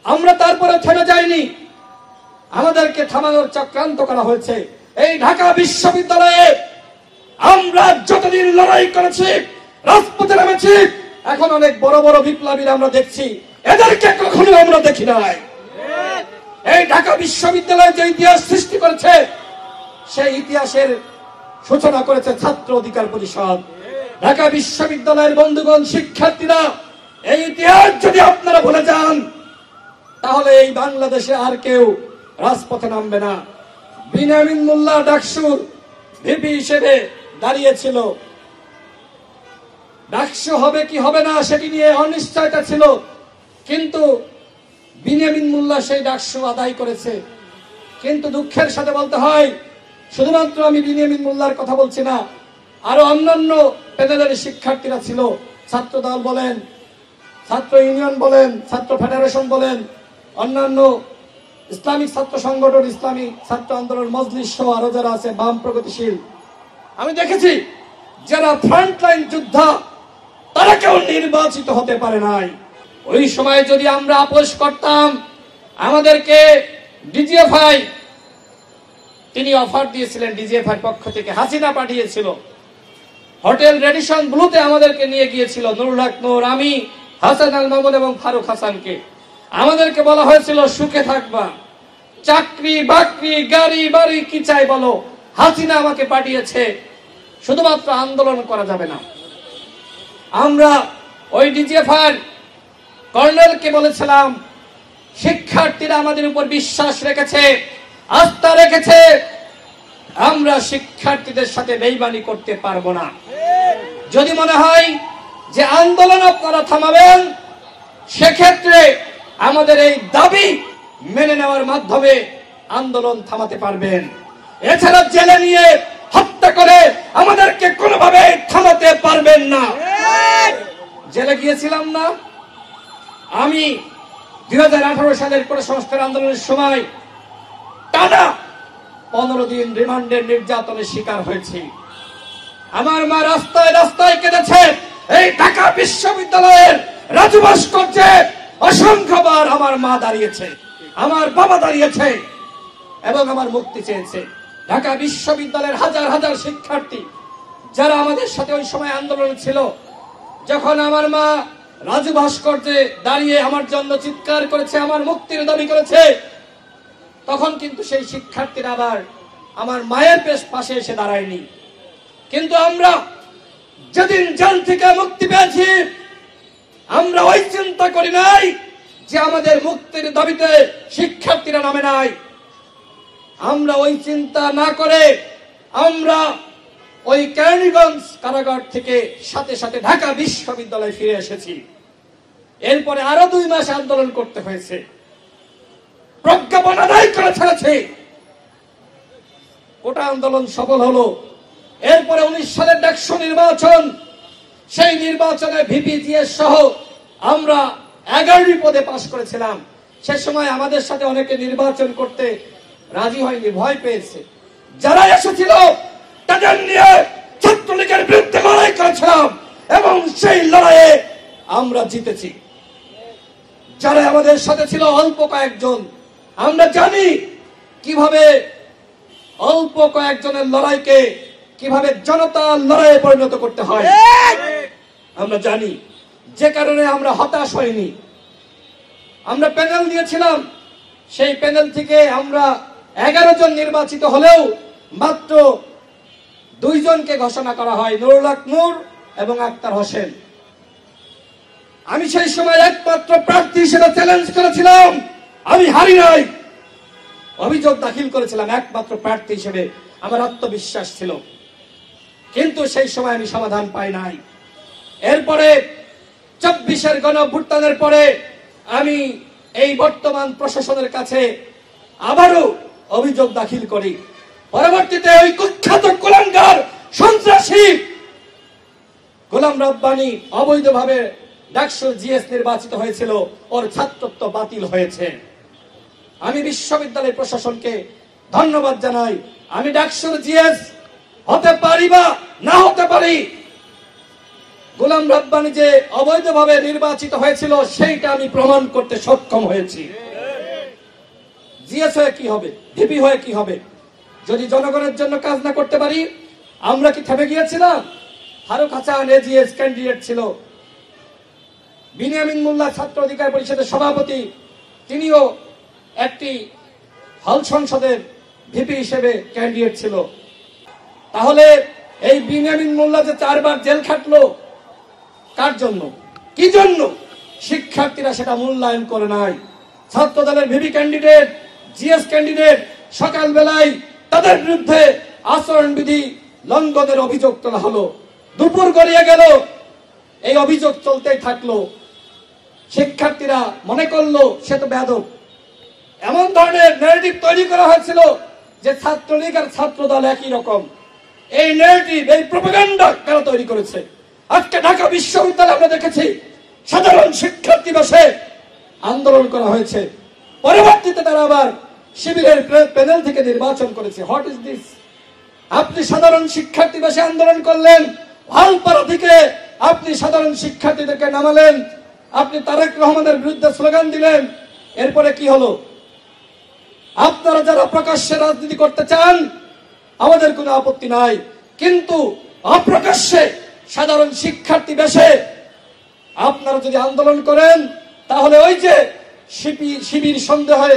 আমরা তারপরে থেমে যাইনি, আমাদেরকে থামানোর চক্রান্ত করা হয়েছে। এই ঢাকা বিশ্ববিদ্যালয়ে আমরা যতদিন লড়াই করেছি, রাজপথে নেমেছি, এখন অনেক বড় বড় বিপ্লবীরা আমরা দেখছি, এদেরকে কখনো আমরা দেখি নাই। এই ঢাকা বিশ্ববিদ্যালয়ে যে ইতিহাস সৃষ্টি করেছে, সেই ইতিহাসের সূচনা করেছে ছাত্র অধিকার পরিষদ। ঢাকা বিশ্ববিদ্যালয়ের বন্ধুগণ, শিক্ষার্থীরা, এই ইতিহাস যদি আপনারা ভুলে যান, তাহলে এই বাংলাদেশে আর কেউ রাজপথে নামবে না। বিনিয়ামিন মোল্লা ডাকসুর ভিপি হিসেবে দাঁড়িয়েছিল, ডাকসু হবে কি হবে না সেটি নিয়ে অনিশ্চয়তা ছিল, কিন্তু বিনিয়ামিন মোল্লা সেই ডাকসু আদায় করেছে। কিন্তু দুঃখের সাথে বলতে হয়, শুধুমাত্র আমি বিনিয়ামিন মোল্লার কথা বলছি না, আরো অন্যান্য প্যানেলের শিক্ষার্থীরা ছিল, ছাত্র দল বলেন, ছাত্র ইউনিয়ন বলেন, ছাত্র ফেডারেশন বলেন, অন্যান্য ইসলামিক ছাত্র সংগঠন, ইসলামী ছাত্র আন্দোলন, মজলিস সহ আরো যারা আছে বাম প্রগতিশীল, আমি দেখেছি যারা ফ্রন্টলাইন যোদ্ধা, তারা কেউ নির্বাচিত হতে পারে নাই। ওই সময় যদি আমরা আপোষ করতাম, আমাদেরকে ডিজিএফআই তিনি অফার দিয়েছিলেন, ডিজিএফআই পক্ষ থেকে হাসিনা পাঠিয়েছিল, হোটেল রেডিসন ব্লুতে আমাদেরকে নিয়ে গিয়েছিল, নুরুল হক নূর, আমি, হাসান আল মামুন এবং ফারুক হাসানকে। আমাদেরকে বলা হয়েছিল সুখে থাকবা, চাকরি বাকরি গাড়ি বাড়ি কি চাই বলো, হাসিনা আমাকে পাঠিয়েছে, শুধুমাত্র আন্দোলন করা যাবে না। আমরা ওই ডিজিএফআই কর্নেলকে বলেছিলাম, শিক্ষার্থীরা আমাদের উপর বিশ্বাস রেখেছে, আস্থা রেখেছে, আমরা শিক্ষার্থীদের সাথে বেইমানি করতে পারবো না। যদি মনে হয় যে আন্দোলন আপনারা থামাবেন, সেক্ষেত্রে আমাদের এই দাবি মেনে নেওয়ার মাধ্যমে আন্দোলন থামাতে পারবেন। এছাড়া জেলে নিয়ে হত্যা করে আমাদেরকে কোনোভাবে থামাতে পারবেন না। জেলে গিয়েছিলাম না আমি 2018 সালের কোটা সংস্কার আন্দোলনের সময়, টানা 15 দিন রিমান্ডের নির্যাতনের শিকার হয়েছি। আমার মা রাস্তায় রাস্তায় কেঁদেছে। এই ঢাকা বিশ্ববিদ্যালয়ের রাজু ভাস্কর্যে অসংখ্যবার আমার মা দাঁড়িয়েছে, আমার বাবা দাঁড়িয়েছে এবং আমার মুক্তি চেয়েছে। ঢাকা বিশ্ববিদ্যালয়ের হাজার হাজার শিক্ষার্থী যারা আমাদের সাথে ওই সময় আন্দোলন ছিল, যখন আমার মা রাজু ভাস্কর্যে দাঁড়িয়ে আমার জন্য চিৎকার করেছে, আমার মুক্তির দাবি করেছে, তখন কিন্তু সেই শিক্ষার্থীরা আবার আমার মায়ের পাশে এসে দাঁড়ায়নি। কিন্তু আমরা যেদিন জেল থেকে মুক্তি পেয়েছি, আমরা ওই চিন্তা করি নাই যে আমাদের মুক্তির দাবিতে শিক্ষার্থীরা নামে নাই। আমরা ওই চিন্তা না করে আমরা ওই কেরানীগঞ্জ কারাগার থেকে সাথে সাথে ঢাকা বিশ্ববিদ্যালয়ে ফিরে এসেছি। এরপরে আরো 2 মাস আন্দোলন করতে হয়েছে, প্রজ্ঞাপন আদায় করে ছেড়েছে, কোটা আন্দোলন সফল হলো। এরপরে 19 সালের ডাকসু নির্বাচন, সেই নির্বাচনে ভিপিজিএস সহ আমরা 11টি পদে পাশ করেছিলাম। সে সময় আমাদের সাথে অনেকে নির্বাচন করতে রাজি হয়নি, ভয় পেয়েছে। যারা এসেছিল তাদের নিয়ে ছাত্রলীগের বিরুদ্ধে লড়াই করেছিলাম এবং সেই লড়াইয়ে আমরা জিতেছি। যারা আমাদের সাথে ছিল অল্প কয়েকজন, আমরা জানি কিভাবে অল্প কয়েকজনের লড়াইকে কিভাবে জনতার লড়াইয়ে পরিণত করতে হয়, আমরা জানি। যে কারণে আমরা হতাশ হইনি। আমরা প্যানেল দিয়েছিলাম, সেই প্যানেল থেকে আমরা 11 জন নির্বাচিত হলেও মাত্র 2 জনকে ঘোষণা করা হয়, নুরুল হক নূর এবং আক্তার হোসেন। আমি সেই সময় একমাত্র প্রার্থী হিসেবে চ্যালেঞ্জ করেছিলাম, আমি হারি নাই, অভিযোগ দাখিল করেছিলাম একমাত্র প্রার্থী হিসেবে, আমার আত্মবিশ্বাস ছিল। কিন্তু সেই সময় আমি সমাধান পাই নাই। এরপরে 24-এর গণঅভ্যুত্থানের পরে আমি এই বর্তমান প্রশাসনের কাছে আবারও অভিযোগ দাখিল করি। পরবর্তীতে ওই কুখ্যাত কুলাঙ্গার সন্ত্রাসী গোলাম রব্বানী অবৈধভাবে ডাকসুর জিএস নির্বাচিত হয়েছিল, ওর ছাত্রত্ব বাতিল হয়েছে। আমি বিশ্ববিদ্যালয় প্রশাসনকে ধন্যবাদ জানাই। আমি ডাকসুর জিএস হতে পারি বা না হতে পারি, গোলাম রাব্বানি যে অবৈধভাবে নির্বাচিত হয়েছিল সেইটা আমি প্রমাণ করতে সক্ষম হয়েছি। জিএস হয়ে কি হবে, ভিপি হয়ে কি হবে, যদি জনগণের জন্য কাজ না করতে পারি? আমরা কি থেমে গিয়েছিলাম? ফারুক হাসান এজিএস ক্যান্ডিডেট ছিল, বিনিয়ামিন মোল্লা ছাত্র অধিকার পরিষদের সভাপতি, তিনিও একটি হল সংসদের ভিপি হিসেবে ক্যান্ডিডেট ছিল। তাহলে এই বিনিয়ামিন মোল্লা যে 4 বার জেল খাটলো কার জন্য, কি জন্য? শিক্ষার্থীরা সেটা মূল্যায়ন করে নাই। ছাত্র দলের ভিপি ক্যান্ডিডেট, জিএস ক্যান্ডিডেট সকালবেলায় তাদের বিরুদ্ধে আচরণবিধি লঙ্ঘনের অভিযোগ তোলা হলো। দুপুর গড়িয়ে গেল, এই অভিযোগ চলতেই থাকলো। শিক্ষার্থীরা মনে করলো সে তো বেয়াদব। এমন ধরনের ন্যারেটিভ তৈরি করা হয়েছিল যে ছাত্রলীগ আর ছাত্র দল একই রকম। এই ন্যারেটিভ, এই প্রোপাগান্ডা কারা তৈরি করেছে? আজকে ঢাকা বিশ্ববিদ্যালয়ে আমরা দেখেছি সাধারণ শিক্ষার্থী বসে আন্দোলন করা হয়েছে, পরবর্তীতে তারা আবার শিবিরের প্যানেল থেকে নির্বাচন করেছে। What is this? আপনি সাধারণ শিক্ষার্থী বসে আন্দোলন করলেন, ভালপাড়া থেকে আপনি সাধারণ শিক্ষার্থীদেরকে নামালেন, আপনি তারেক রহমানের বিরুদ্ধে স্লোগান দিলেন, এরপরে কি হলো? আপনারা যারা প্রকাশ্যে রাজনীতি করতে চান আমাদের কোনো আপত্তি নাই, কিন্তু অপ্রকাশ্যে সাধারণ শিক্ষার্থী বেশে আপনারা যদি আন্দোলন করেন তাহলে ওই যে শিবির সন্দেহে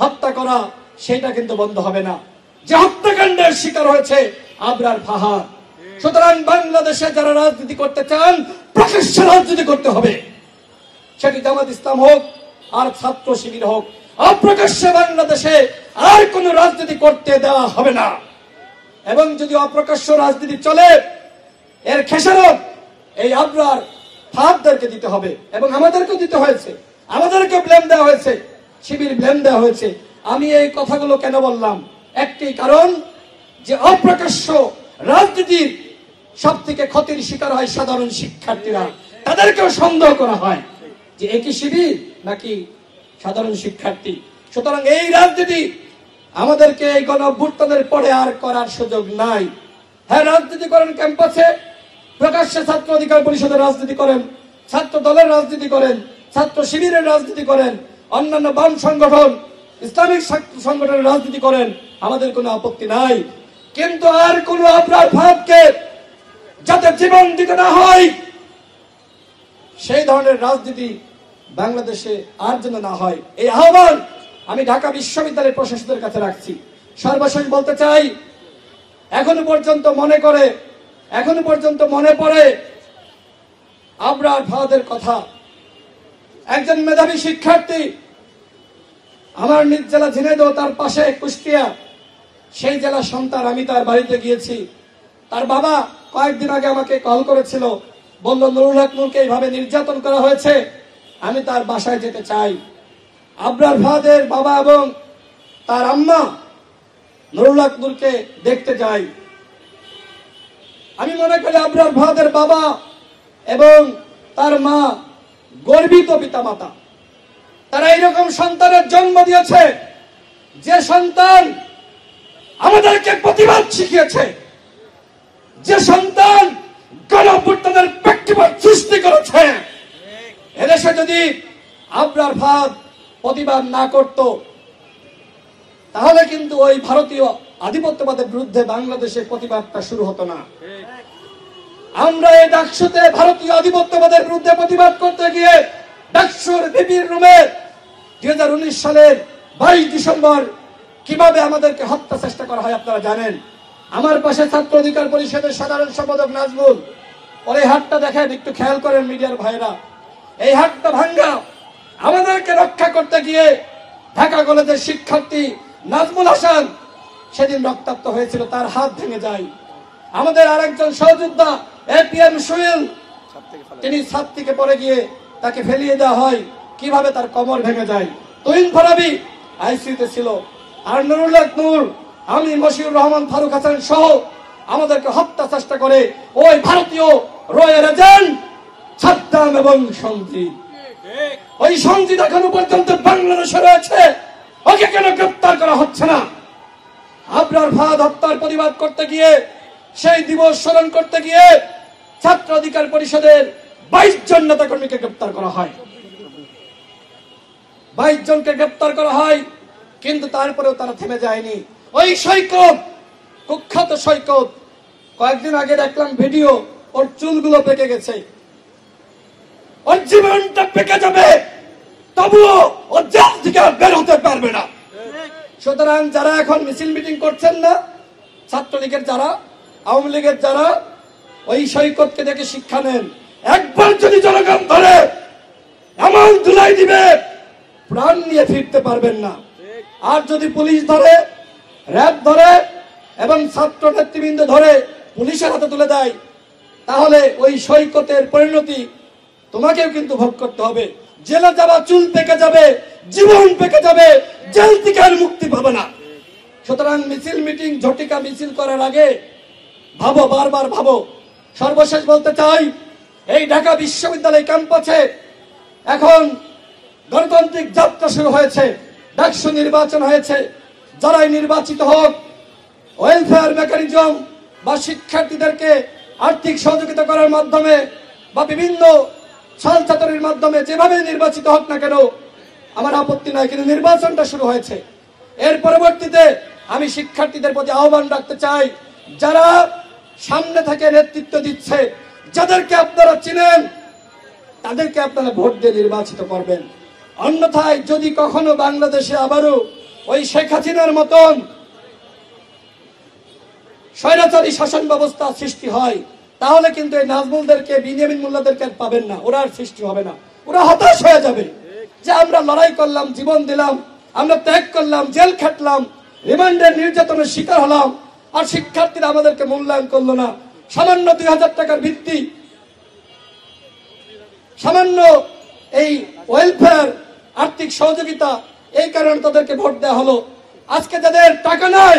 হত্যা করা সেটা কিন্তু বন্ধ হবে না, যে হত্যাকাণ্ডের শিকার হয়েছে আবরার ফাহাদ। সুতরাং বাংলাদেশে যারা রাজনীতি করতে চান প্রকাশ্যে রাজনীতি করতে হবে, সেটি জামাত ইসলাম হোক আর ছাত্র শিবির হোক। অপ্রকাশ্যে বাংলাদেশে আর কোন রাজনীতি করতে দেওয়া হবে না। এবং যদি অপ্রকাশ্য রাজনীতি চলে এর খেসারত এই আবরার ফাহাদদেরকে দিতে হবে, এবং আমাদেরকেও দিতে হয়েছে, আমাদেরকে ব্লেম দেওয়া হয়েছে, শিবির ব্লেম দেওয়া হয়েছে। আমি এই কথাগুলো কেন বললাম? একটি কারণ, যে অপ্রকাশ্য রাজনীতির সব থেকে ক্ষতির শিকার হয় সাধারণ শিক্ষার্থীরা। তাদেরকেও সন্দেহ করা হয় যে একই শিবির নাকি সাধারণ শিক্ষার্থী। সুতরাং এই রাজনীতি আমাদেরকে এই গণঅভ্যুত্থানের পরে আর করার সুযোগ নাই। হ্যাঁ, রাজনীতি করেন ক্যাম্পাসে, প্রকাশ্যে ছাত্র অধিকার পরিষদের রাজনীতি করেন, ছাত্র দলের রাজনীতি করেন, ছাত্র শিবিরের রাজনীতি করেন, অন্যান্য বাম সংগঠন, ইসলামিক সংগঠনের রাজনীতি করেন, আমাদের কোনো আপত্তি নাই। কিন্তু আর কোন আবরার ফাহাদকে যাতে জীবন দিতে না হয়, সেই ধরনের রাজনীতি বাংলাদেশে আর যেন না হয়, এই আহ্বান আমি ঢাকা বিশ্ববিদ্যালয়ের প্রশাসনের কাছে রাখছি। সর্বশেষ বলতে চাই, এখনো পর্যন্ত মনে পড়ে আবরার ফাহাদের কথা। একজন মেধাবী শিক্ষার্থী, আমার নিজ জেলা ঝিনাইদহ, তার পাশে কুষ্টিয়া, সেই জেলার সন্তান। আমি তার বাড়িতে গিয়েছি। তার বাবা কয়েকদিন আগে আমাকে কল করেছিল, বলল নুরুল হক নূরকে এইভাবে নির্যাতন করা হয়েছে, আমি তার বাসায় যেতে চাই। আবরার ফাহাদের বাবা এবং তার আম্মা নুরুল হক নূরকে দেখতে যাই। আমি মনে করি আবরার ফাহাদের বাবা এবং তার মা গর্বিত পিতামাতা। তারা এইরকম সন্তানের জন্ম দিয়েছে যে সন্তান আমাদেরকে প্রতিবাদ শিখিয়েছে, যে সন্তান গণঅভ্যুত্থানের প্রেক্ষাপট সৃষ্টি করেছে। এদেশে যদি আবরার ফাহাদ প্রতিবাদ না করত তাহলে কিন্তু ওই ভারতীয় আধিপত্যবাদের বিরুদ্ধে বাংলাদেশে প্রতিবাদটা শুরু হতো না। আমরা এই ডাকসুতে ভারতীয় আধিপত্যবাদের বিরুদ্ধে প্রতিবাদ করতে গিয়ে ডাকসুর ভিপির রুমে 2019 সালের 22 ডিসেম্বর কিভাবে আমাদেরকে হত্যা চেষ্টা করা হয় আপনারা জানেন। আমার পাশে ছাত্র অধিকার পরিষদের সাধারণ সম্পাদক নাজমুল, ওর এই হাতটা দেখেন, একটু খেয়াল করেন মিডিয়ার ভাইরা, এই হাতটা ভাঙ্গা। আমাদেরকে রক্ষা করতে গিয়ে ঢাকা কলেজের শিক্ষার্থী নাজমুল হাসান সেদিন রক্তাক্ত হয়েছিল, তার হাত ভেঙে যায়। আমাদের আরেকজন সহযোদ্ধা এপিএম সুহেল, তিনি ছাদ থেকে পড়ে গিয়ে তাকে ফেলিয়ে দেওয়া হয়, কিভাবে তার কোমর ভেঙে যায়। তুহিন ফরাবি আইসিইউতে ছিল। আর নুরুল হক নূর, আমি, মশিউর রহমান, ফারুক হাসান সহ আমাদেরকে হত্যা চেষ্টা করে ওই ভারতীয় রয়ের এজেন্ট সাদ্দাম এবং সঞ্জিত। ওই সঞ্জিত এখনো পর্যন্ত বাংলাদেশে রয়েছে, ওকে কেন গ্রেফতার করা হচ্ছে না? আবরার ফাহাদ হত্যার প্রতিবাদ করতে গিয়ে, সেই দিবস স্মরণ করতে গিয়ে ছাত্র অধিকার পরিষদের 22 জন নেতাকর্মীকে গ্রেপ্তার করা হয়। 22 জনকে গ্রেপ্তার করা হয়, কিন্তু তারপরেও তারা থেমে যায়নি। ওই সৈকত, কুখ্যাত সৈকত, কয়েকদিন আগে দেখলাম ভিডিও, ওর চুলগুলো পেকে গেছে, ওর জীবনটা পেকে যাবে, তবুও ও জেল থেকে আর বের হতে পারবে না। সুতরাং যারা এখন মিছিল মিটিং করছেন না, ছাত্রলীগের যারা, আওয়ামী লীগের যারা, ওই সৈকতকে দেখে শিক্ষা নেন। একবার যদি জনগণ ধরে এমন ধুলাই দিবে, প্রাণ নিয়ে ফিরতে পারবেন না। আর যদি পুলিশ ধরে, র্যাব ধরে এবং ছাত্র নেতৃবৃন্দ ধরে পুলিশের হাতে তুলে দেয়, তাহলে ওই সৈকতের পরিণতি তোমাকেও কিন্তু ভোগ করতে হবে। জেলে যাওয়া, চুল পেকে যাবে, জীবন পেকে যাবে, জেল থেকে আর মুক্তি পাবে না। সুতরাং মিছিল মিটিং, ঝটিকা মিছিল করার আগে ভাবো, বারবার ভাবো। সর্বশেষ বলতে চাই, এই ঢাকা বিশ্ববিদ্যালয় ক্যাম্পাসে এখন গণতান্ত্রিক যাত্রা শুরু হয়েছে, ডাকসু নির্বাচন হয়েছে। যারাই নির্বাচিত হোক, ওয়েলফেয়ার মেকানিজম বা শিক্ষার্থীদেরকে আর্থিক সহযোগিতা করার মাধ্যমে বা বিভিন্ন ছাত্রের মাধ্যমে যেভাবে নির্বাচিত হোক না কেন, আমার আপত্তি নাই, কিন্তু নির্বাচনটা শুরু হয়েছে। এর পরবর্তীতে আমি শিক্ষার্থীদের প্রতি আহ্বান রাখতে চাই, যারা সামনে থেকে নেতৃত্ব দিচ্ছে, যাদেরকে আপনারা চিনেন, তাদেরকে আপনারা ভোট দিয়ে নির্বাচিত করবেন। অন্যথায় যদি কখনো বাংলাদেশে আবারও ওই শেখ হাসিনার মতন স্বৈরাচারী শাসন ব্যবস্থা সৃষ্টি হয়, তাহলে কিন্তু এই নাজমুলদেরকে, বিনিয়ামিন মোল্লাদেরকে পাবেন না, ওরা আর সৃষ্টি হবে না। ওরা হতাশ হয়ে যাবে যে আমরা লড়াই করলাম, জীবন দিলাম, আমরা ত্যাগ করলাম, জেল খাটলাম, রিমান্ডের নির্যাতনের শিকার হলাম, আর শিক্ষার্থীরা আমাদেরকে মূল্যায়ন করলো না। সামান্য 2000 টাকার ভিত্তি, সামান্য এই ওয়েলফেয়ার আর্থিক সহযোগিতা, এই কারণে তাদেরকে ভোট দেওয়া হলো। আজকে যাদের টাকা নাই,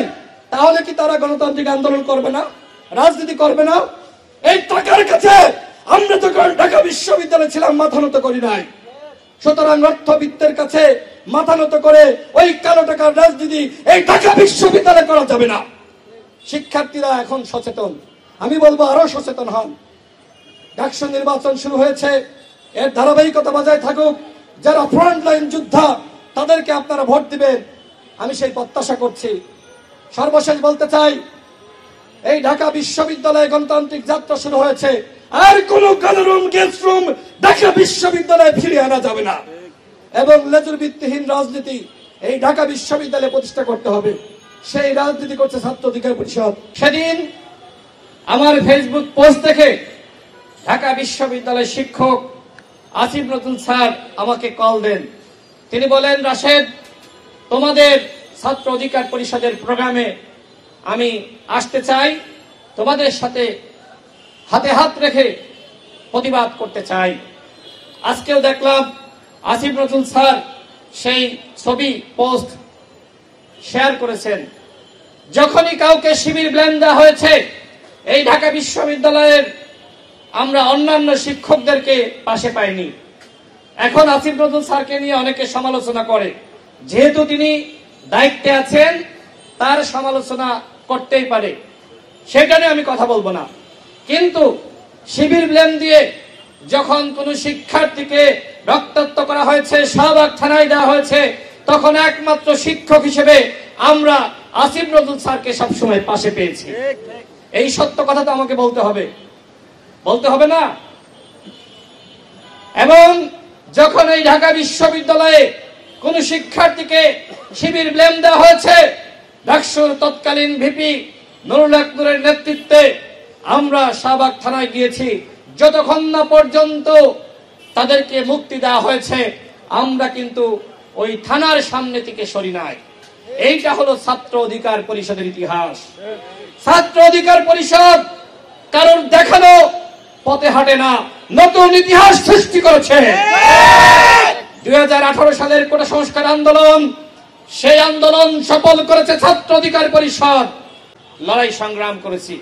তাহলে কি তারা গণতান্ত্রিক আন্দোলন করবে না, রাজনীতি করবে না? এই টাকার কাছে আমরা যখন ঢাকা বিশ্ববিদ্যালয়ে ছিলাম, মাথা নত করি নাই। সুতরাং অর্থবিত্তের কাছে মাথা নত করে ওই কালো টাকার রাজনীতি এই ঢাকা বিশ্ববিদ্যালয়ে করা যাবে না। শিক্ষার্থীরা এখন সচেতন, আমি বলবো আরো সচেতন হন। ডাকসু নির্বাচন শুরু হয়েছে, এর ধারাবাহিকতা বজায় থাকুক। যারা ফ্রন্টলাইন যোদ্ধা, তাদেরকে আপনারা ভোট দিবেন, আমি সেই প্রত্যাশা করছি। সর্বশেষ বলতে চাই, এই ঢাকা বিশ্ববিদ্যালয়ে গণতান্ত্রিক যাত্রা শুরু হয়েছে, আর কোন কালোরুম, গেস্ট রুম ঢাকা বিশ্ববিদ্যালয়ে ফিরিয়ে আনা যাবে না, এবং লেজুর ভিত্তিহীন রাজনীতি এই ঢাকা বিশ্ববিদ্যালয়ে প্রতিষ্ঠা করতে হবে। সেই রাজনীতি করছে ছাত্র অধিকার পরিষদ। সেদিন আমার ফেসবুক পোস্ট দেখে ঢাকা বিশ্ববিদ্যালয়ের শিক্ষক আসিফ নজরুল স্যার আমাকে কল দেন। তিনি বলেন, রাশেদ, তোমাদের ছাত্র অধিকার পরিষদের প্রোগ্রামে আমি আসতে চাই, তোমাদের সাথে হাতে হাত রেখে প্রতিবাদ করতে চাই। আজকেও দেখলাম আসিফ নজরুল স্যার সেই ছবি পোস্ট শেয়ার করেছেন। যখনই কাউকে শিবির ব্লেম দেওয়া হয়েছে, এই ঢাকা বিশ্ববিদ্যালয়ের আমরা অন্যান্য শিক্ষকদেরকে পাশে পাইনি। এখন আসিফ নজরুল স্যারকে নিয়ে অনেকে সমালোচনা করে, যেহেতু তিনি দায়িত্বে আছেন, তার সমালোচনা করতেই পারে, সেটা নিয়ে আমি কথা বলবো না। কিন্তু শিবির ব্লেম দিয়ে যখন কোন শিক্ষার্থীকে রক্তাক্ত করা হয়েছে, শাহবাগ থানায় দেওয়া হয়েছে, তখন একমাত্র শিক্ষক হিসেবে আমরা আসিফ নজরুল স্যারকে সবসময় পাশে পেয়েছি। এই সত্য কথা তো আমাকে বলতে হবে, বলতে হবে না? এবং যখন এই ঢাকা বিশ্ববিদ্যালয়ে কোন শিক্ষার্থীকে শিবির ব্লেম দেওয়া হয়েছে, ডাকসুর তৎকালীন ভিপি নুরুল হক নূরের নেতৃত্বে আমরা শাহবাগ থানায় গিয়েছি। যতক্ষণ না পর্যন্ত তাদেরকে মুক্তি দেওয়া হয়েছে, আমরা কিন্তু ওই থানার সামনে থেকে সরি নাই। এইটা হলো ছাত্র অধিকার পরিষদের ইতিহাস। ছাত্র অধিকার পরিষদ কারণ দেখানো পথে হাঁটে না, নতুন ইতিহাস সৃষ্টি করেছে। 2018 সালের কোটা সংস্কার আন্দোলন, সেই আন্দোলন সফল করেছে ছাত্র অধিকার পরিষদ। লড়াই সংগ্রাম করেছি।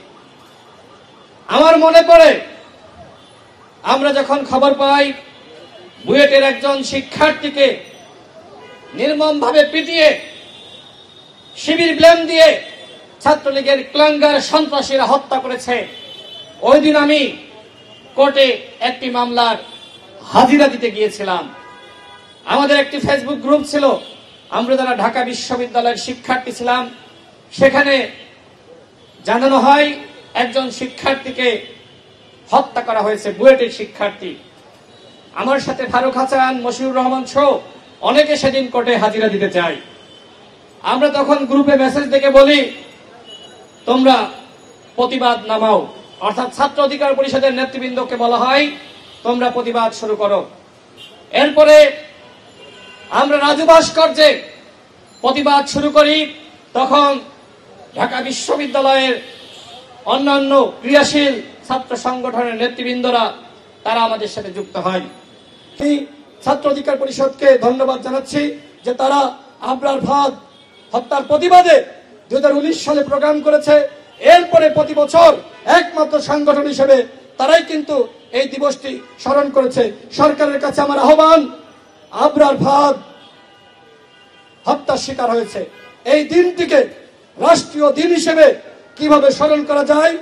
আমার মনে পড়ে, আমরা যখন খবর পাই বুয়েটের একজন শিক্ষার্থীকে নির্মমভাবে পিটিয়ে শিবির ব্লেম দিয়ে ছাত্রলীগের ক্লাঙ্গার সন্ত্রাসীরা হত্যা করেছে, ওই দিন আমি কোর্টে একটি মামলার হাজিরা দিতে গিয়েছিলাম। আমাদের একটি ফেসবুক গ্রুপ ছিল, আমরা যারা ঢাকা বিশ্ববিদ্যালয়ের শিক্ষার্থী ছিলাম, সেখানে জানানো হয় একজন শিক্ষার্থীকে হত্যা করা হয়েছে, বুয়েটের শিক্ষার্থী। আমার সাথে ফারুক হাসান, মশিউর রহমান সহ অনেকে সেদিন কোর্টে হাজিরা দিতে চাই। আমরা তখন গ্রুপে মেসেজ দেখে বলি, তোমরা প্রতিবাদ নামাও, অর্থাৎ ছাত্র অধিকার পরিষদের নেতৃবৃন্দকে বলা হয় তোমরা প্রতিবাদ শুরু করো। এরপরে আমরা রাজু ভাস্কর্যে প্রতিবাদ শুরু করি। তখন ঢাকা বিশ্ববিদ্যালয়ের অন্যান্য ক্রিয়াশীল ছাত্র সংগঠনের নেতৃবৃন্দরা তারা আমাদের সাথে যুক্ত হয়। এই ছাত্র অধিকার পরিষদকে ধন্যবাদ জানাচ্ছি যে তারা আবরার ফাহাদ হত্যার প্রতিবাদে 2019 সালে প্রোগ্রাম করেছে। এরপরে প্রতি বছর একমাত্র সংগঠন হিসেবে তারাই কিন্তু এই দিবসটি স্মরণ করেছে। সরকারের কাছে আমার আহ্বান, আবরার ফাহাদ হত্যার শিকার হয়েছে, এই দিনটিকে রাষ্ট্রীয় দিন হিসেবে কিভাবে স্মরণ করা যায়